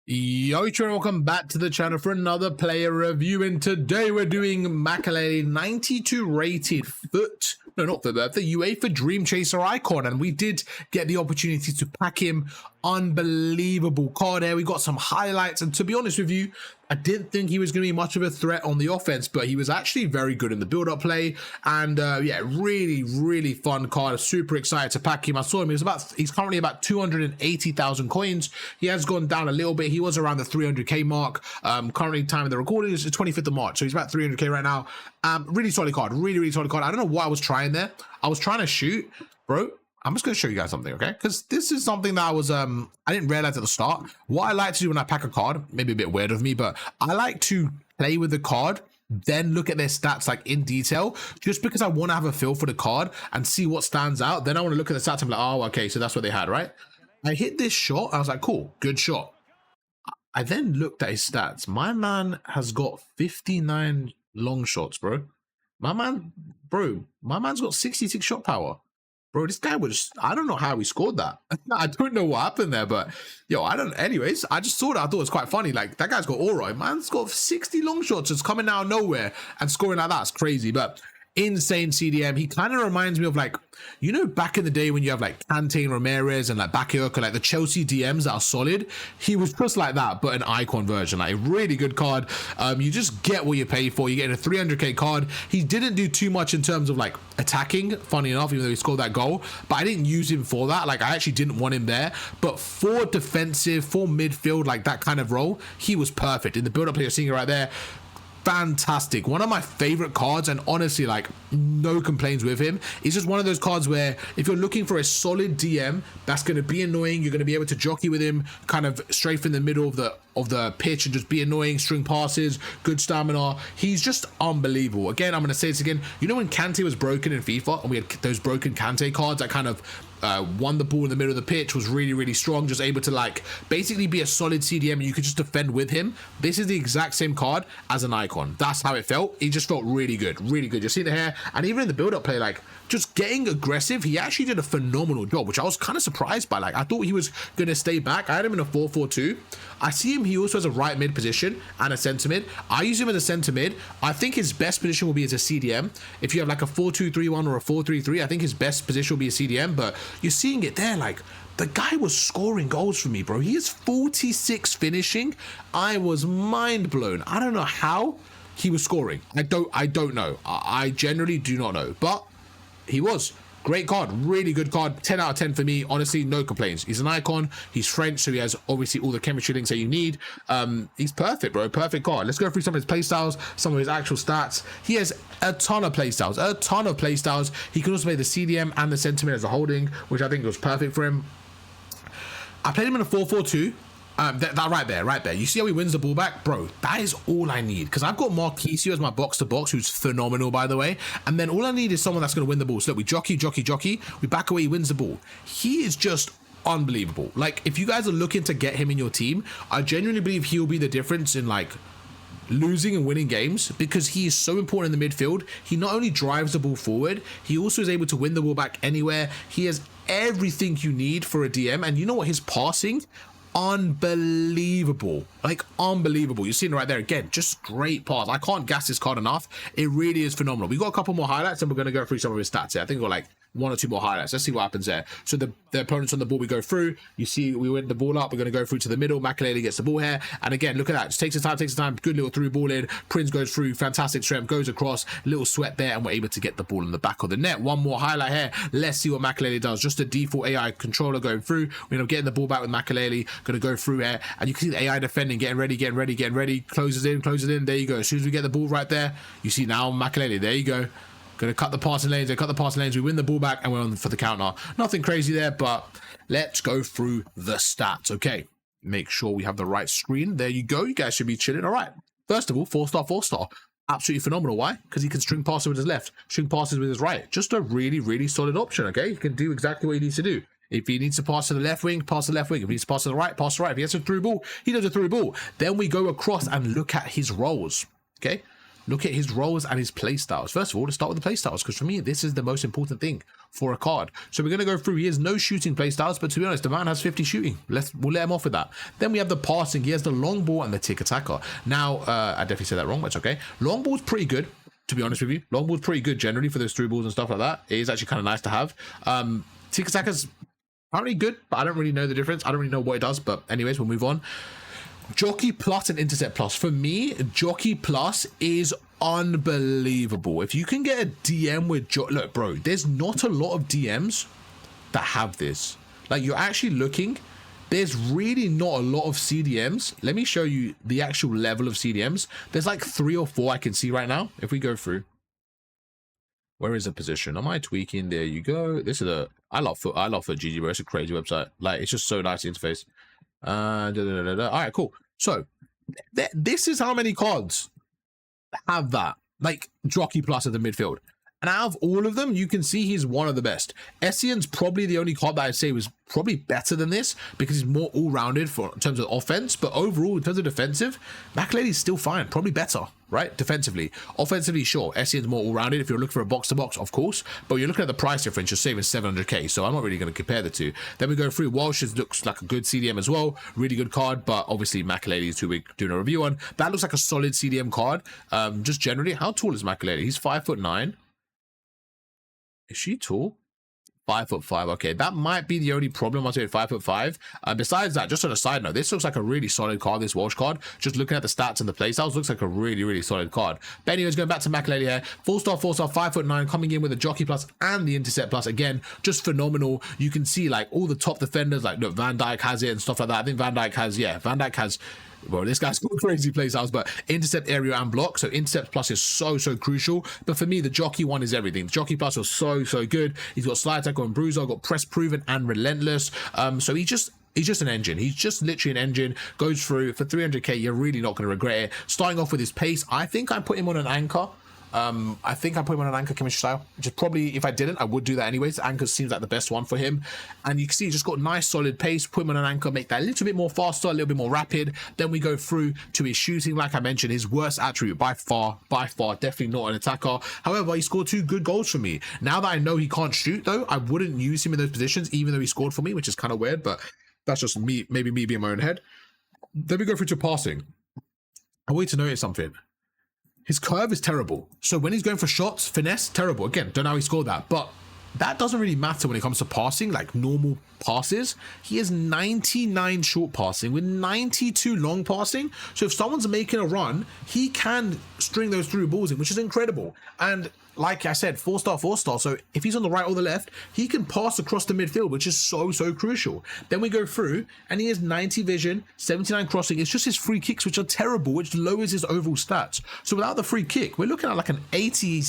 Yo, children, welcome back to the channel for another player review, and today we're doing Makelele 92 rated foot, no, not the UEFA Dreamchaser icon, and we did get the opportunity to pack him. Unbelievable card there. We got some highlights, and to be honest with you, I didn't think he was going to be much of a threat on the offense, but he was actually very good in the build-up play, and yeah, really fun card. Super excited to pack him. I saw him. He's currently about 280,000 coins. He has gone down a little bit. He was around the 300k mark. Currently, time of the recording is the 25th of March, so he's about 300k right now. Really solid card. Really solid card. I don't know what I was trying there. I was trying to shoot, bro. I'm just going to show you guys something, okay? Because this is something that I was, I didn't realize at the start. What I like to do when I pack a card, maybe a bit weird of me, but I like to play with the card, then look at their stats like in detail, just because I want to have a feel for the card and see what stands out. Then I want to look at the stats and be like, oh, okay, so that's what they had, right? I hit this shot. I was like, cool, good shot. I then looked at his stats. My man has got 59 long shots, bro. My man's got 66 shot power. Bro, this guy was, I don't know how he scored that. I don't know what happened there, but yo, anyways, I just saw that. I thought it was quite funny. Like, that guy's got aura. Man's got 60 long shots just coming out of nowhere and scoring like that. It's crazy, but insane CDM. He kind of reminds me of, like, you know, back in the day when you have like Kante and Ramirez and like Bakayoko, like the Chelsea DMs that are solid. He was just like that, but an icon version. Like, a really good card. You just get what you pay for. You get a 300k card. He didn't do too much in terms of like attacking, funny enough, even though he scored that goal, but I didn't use him for that. Like, I actually didn't want him there, but for defensive, for midfield, like that kind of role, he was perfect. In the build-up play, you're seeing it right there. Fantastic. One of my favorite cards, and honestly, like, no complaints with him. It's just one of those cards where if you're looking for a solid DM that's going to be annoying, you're going to be able to jockey with him kind of straight in the middle of the pitch and just be annoying, string passes, good stamina. He's just unbelievable. Again, I'm going to say this again. You know when Kante was broken in FIFA and we had those broken Kante cards that kind of won the ball in the middle of the pitch, was really strong, just able to like basically be a solid CDM and you could just defend with him. This is the exact same card as an icon. That's how it felt. It just felt really good. You're seeing the hair, and even in the build-up play, like just getting aggressive, he actually did a phenomenal job, which I was kind of surprised by. Like, I thought he was going to stay back. I had him in a 4-4-2. I see him, he also has a right mid position and a centre mid. I use him as a centre mid. I think his best position will be as a CDM. If you have like a 4-2-3-1 or a 4-3-3, I think his best position will be a CDM, but you're seeing it there. Like, the guy was scoring goals for me, bro. He is 46 finishing. I was mind blown. I don't know how he was scoring. I don't know. I generally do not know, but he was. Great card, really good card, 10 out of 10 for me. Honestly, no complaints. He's an icon. He's French, so he has obviously all the chemistry links that you need. He's perfect, bro. Perfect card. Let's go through some of his playstyles, some of his actual stats. He has a ton of playstyles. He can also play the CDM and the sentiment as a holding, which I think was perfect for him. I played him in a 4-4-2. That right there. You see how he wins the ball back? Bro, that is all I need. Because I've got Marquisio as my box-to-box, who's phenomenal, by the way. And then all I need is someone that's going to win the ball. So look, we jockey. We back away, he wins the ball. He is just unbelievable. Like, if you guys are looking to get him in your team, I genuinely believe he'll be the difference in, like, losing and winning games, because he is so important in the midfield. He not only drives the ball forward, he also is able to win the ball back anywhere. He has everything you need for a DM. And you know what? His passing, unbelievable. Like, unbelievable. You're seeing it right there again. Just great pass. I can't gas this card enough. It really is phenomenal. We got a couple more highlights and we're going to go through some of his stats here. I think we got like 1 or 2 more highlights. Let's see what happens there. So the opponents on the ball, we go through. You see, we win the ball up. We're going to go through to the middle. Makelele gets the ball here. And again, look at that. Just takes his time. Good little through ball in. Prince goes through. Fantastic strength. Goes across. Little sweat there. And we're able to get the ball in the back of the net. One more highlight here. Let's see what Makelele does. Just a default AI controller going through. We're getting the ball back with Makelele. Going to go through here. And you can see the AI defending. Getting ready. Closes in. There you go. As soon as we get the ball right there, you see now Makelele. There you go. Going to cut the passing lanes. We win the ball back and we're on for the counter. Nothing crazy there, but let's go through the stats. Okay, make sure we have the right screen. There you go. You guys should be chilling. All right. First of all, 4-star. Absolutely phenomenal. Why? Because he can string passes with his left, string passes with his right. Just a really solid option. Okay, he can do exactly what he needs to do. If he needs to pass to the left wing, pass to the left wing. If he needs to pass to the right, pass to the right. If he has a through ball, he does a through ball. Then we go across and look at his roles. Okay. Look at his roles and his play styles. First of all, let's start with the play styles, because for me, this is the most important thing. for a card. So we're going to go through. He has no shooting playstyles, but to be honest, the man has 50 shooting. We'll let him off with that. Then we have the passing. He has the long ball and the tiki-taka. Now, I definitely said that wrong, but it's okay. Long ball's pretty good, to be honest with you. Long ball's pretty good generally for those through balls and stuff like that. It is actually kind of nice to have. Tiki-taka's apparently good, but I don't really know the difference. I don't really know what it does, but anyways, we'll move on. Jockey Plus and Intercept Plus. For me, Jockey Plus is unbelievable. If you can get a DM with look, bro, there's not a lot of DMs that have this. Like, you're actually looking, there's really not a lot of CDMs. Let me show you the actual level of CDMs. There's like 3 or 4 I can see right now. If we go through, where is the position? Am I tweaking? There you go. This is I love for GG, bro. It's a crazy website. Like, it's just so nice, the interface. All right, cool. So this is how many cards have that, like Jockey Plus at the midfield. And out of all of them, you can see he's one of the best. Essendon's probably the only card that I'd say was probably better than this because he's more all-rounded in terms of offense. But overall, in terms of defensive, Makelele's still fine. Probably better, right? Defensively. Offensively, sure. Essendon's more all-rounded if you're looking for a box-to-box, of course. But you're looking at the price difference, you're saving 700k. So I'm not really going to compare the two. Then we go through. Walsh looks like a good CDM as well. Really good card. But obviously, Makelele is who we're doing a review on. That looks like a solid CDM card. Just generally, how tall is Makelele? He's 5'9". Is she tall? 5'5". Okay, that might be the only problem. I'll say 5'5". Besides that, just on a side note, this looks like a really solid card, this Walsh card. Just looking at the stats and the playstyles, looks like a really, really solid card. But anyways, going back to Makelele here, 4-star, 5'9", coming in with a Jockey Plus and the Intercept Plus. Again, just phenomenal. You can see like all the top defenders, like look, Van Dijk has it and stuff like that. I think Van Dijk has, well, this guy's got crazy playstyles, but intercept, area, and block. So Intercept Plus is so crucial. But for me, the Jockey one is everything. The Jockey Plus was so good. He's got slide tackle and bruiser, got press proven and relentless. So he's just an engine. He's just literally an engine. Goes through for 300k. You're really not going to regret it. Starting off with his pace, I think I put him on an anchor. I think I put him on an anchor chemistry style, which is probably, if I didn't, I would do that anyways. Anchor seems like the best one for him. And you can see he's just got nice solid pace. Put him on an anchor, make that a little bit more faster, a little bit more rapid. Then we go through to his shooting. Like I mentioned, his worst attribute by far, definitely not an attacker. However, he scored 2 good goals for me. Now that I know he can't shoot though, I wouldn't use him in those positions, even though he scored for me, which is kind of weird, but that's just me, maybe me being my own head. Then we go through to passing. I want you to notice something. His curve is terrible. So when he's going for shots, finesse, terrible. Again, don't know how he scored that. But that doesn't really matter when it comes to passing, like normal passes. He has 99 short passing with 92 long passing. So if someone's making a run, he can string those through balls in, which is incredible. And like I said, 4-star. So if he's on the right or the left, he can pass across the midfield, which is so crucial. Then we go through and he has 90 vision, 79 crossing. It's just his free kicks, which are terrible, which lowers his overall stats. So without the free kick, we're looking at like an 89,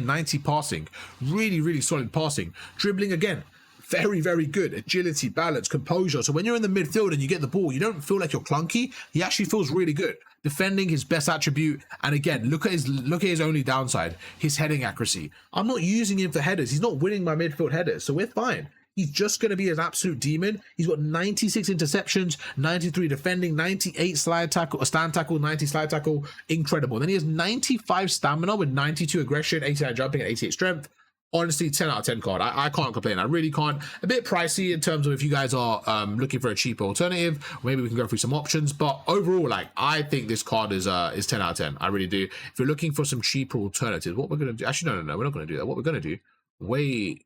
90 passing. Really solid passing. Dribbling again. Very good. Agility, balance, composure. So when you're in the midfield and you get the ball, you don't feel like you're clunky. He actually feels really good. Defending, his best attribute. And again, look at his only downside, his heading accuracy. I'm not using him for headers. He's not winning my midfield headers, so we're fine. He's just going to be an absolute demon. He's got 96 interceptions, 93 defending, 98 slide tackle, or stand tackle, 90 slide tackle. Incredible. Then he has 95 stamina with 92 aggression, 89 jumping, and 88 strength. Honestly, 10 out of 10 card. I can't complain. I really can't. A bit pricey in terms of if you guys are looking for a cheaper alternative. Maybe we can go through some options. But overall, like, I think this card is 10 out of 10. I really do. If you're looking for some cheaper alternatives, what we're going to do... Actually, no. We're not going to do that. What we're going to do... Wait...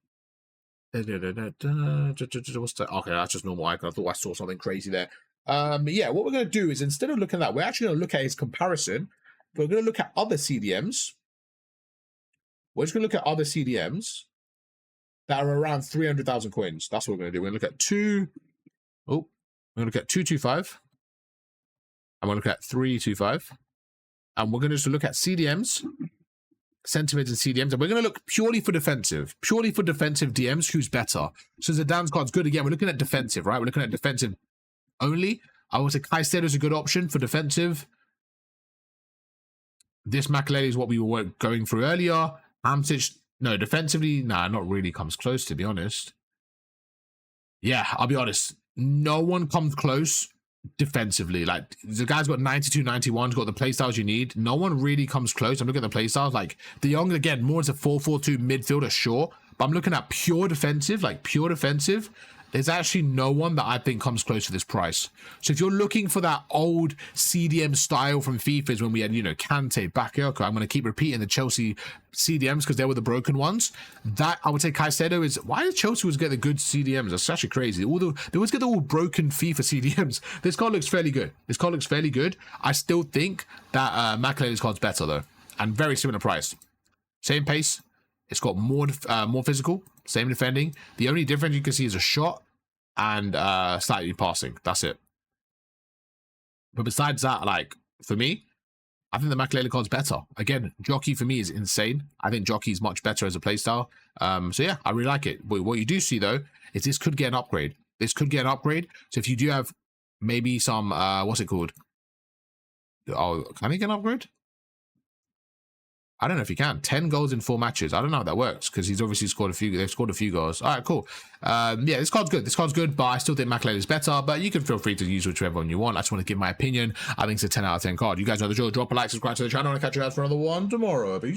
What's that? Okay, that's just normal icon. I thought I saw something crazy there. Yeah, what we're going to do is, instead of looking at that, we're actually going to look at his comparison. We're going to look at other CDMs. We're just going to look at other CDMs that are around 300,000 coins. That's what we're going to do. We're going to look at we're going to look at 225. And we're going to look at 325. And we're going to just look at CDMs, centimeters and CDMs. And we're going to look purely for defensive DMs. Who's better? So Zidane's card's good again. We're looking at defensive, right? We're looking at defensive only. I would say Caicedo is a good option for defensive. This Makelele is what we were going through earlier. Hamsich, no, defensively, not really comes close, to be honest. Yeah, I'll be honest. No one comes close defensively. Like, the guy's got 92, 91, got the playstyles you need. No one really comes close. I'm looking at the playstyles. Like, De Jong, again, more as a 4-4-2 midfielder, sure. But I'm looking at pure defensive, like pure defensive. There's actually no one that I think comes close to this price. So if you're looking for that old CDM style from FIFA's when we had, you know, Kante, Bakayoko, I'm going to keep repeating the Chelsea CDMs because they were the broken ones. That, I would say Caicedo is, why did Chelsea always get the good CDMs? That's actually crazy. They always get the all broken FIFA CDMs. This card looks fairly good. This card looks fairly good. I still think that Makelele's card's better though. And very similar price. Same pace. It's got more physical, same defending. The only difference you can see is a shot and slightly passing. That's it. But besides that, like, for me, I think the Makelele card's better. Again, Jockey for me is insane. I think Jockey is much better as a playstyle. So yeah, I really like it. But what you do see though is this could get an upgrade. This could get an upgrade. So if you do have maybe some, what's it called? Oh, can he get an upgrade? I don't know if he can. 10 goals in 4 matches. I don't know how that works because he's obviously scored a few. They've scored a few goals. All right, cool. Yeah, this card's good. This card's good, but I still think Makelele is better. But you can feel free to use whichever one you want. I just want to give my opinion. I think it's a 10 out of 10 card. You guys know the drill. Drop a like, subscribe to the channel, and I'll catch you guys for another one tomorrow. Peace.